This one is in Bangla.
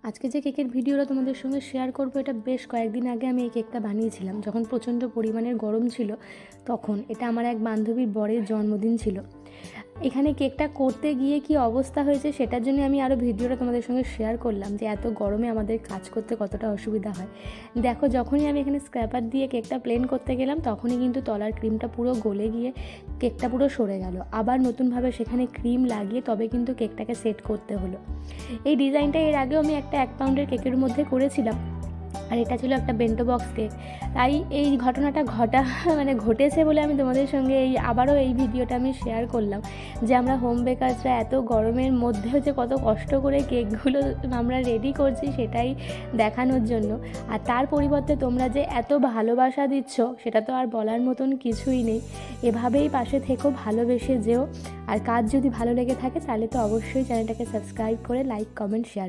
আজকে যে কেকের ভিডিওটা তোমাদের সঙ্গে শেয়ার করব, এটা বেশ কয়েকদিন আগে আমি এই কেকটা বানিয়েছিলাম যখন প্রচণ্ড পরিমাণের গরম ছিল। তখন এটা আমার এক বান্ধবীর বরের জন্মদিন ছিল। এখানে কেকটা করতে গিয়ে কি অবস্থা হয়েছে সেটার জন্য আমি আরও ভিডিওটা তোমাদের সঙ্গে শেয়ার করলাম যে এত গরমে আমাদের কাজ করতে কতটা অসুবিধা হয়। দেখো, যখনই আমি এখানে স্ক্র্যাপার দিয়ে কেকটা প্লেন করতে গেলাম তখনই কিন্তু তলার ক্রিমটা পুরো গলে গিয়ে কেকটা পুরো সরে গেল। আবার নতুনভাবে সেখানে ক্রিম লাগিয়ে তবে কিন্তু কেকটাকে সেট করতে হলো। এই ডিজাইনটা এর আগেও আমি একটা 1 পাউন্ডের কেকের মধ্যে করেছিলাম, আর এটা ছিল একটা বেন্টো বক্স কেক। তাই এই ঘটনাটা ঘটেছে বলে আমি তোমাদের সঙ্গে আবারও এই ভিডিওটা আমি শেয়ার করলাম যে আমরা হোম বেকারসরা এত গরমের মধ্যেও যে কত কষ্ট করে কেকগুলো আমরা রেডি করছি সেটাই দেখানোর জন্য। আর তার পরিবর্তে তোমরা যে এত ভালোবাসা দিচ্ছ সেটা তো আর বলার মতন কিছুই নেই। এভাবেই পাশে থেকো, ভালোবেসে যেও। আর কাজ যদি ভালো লেগে থাকে তাহলে তো অবশ্যই চ্যানেলটাকে সাবস্ক্রাইব করে লাইক, কমেন্ট, শেয়ার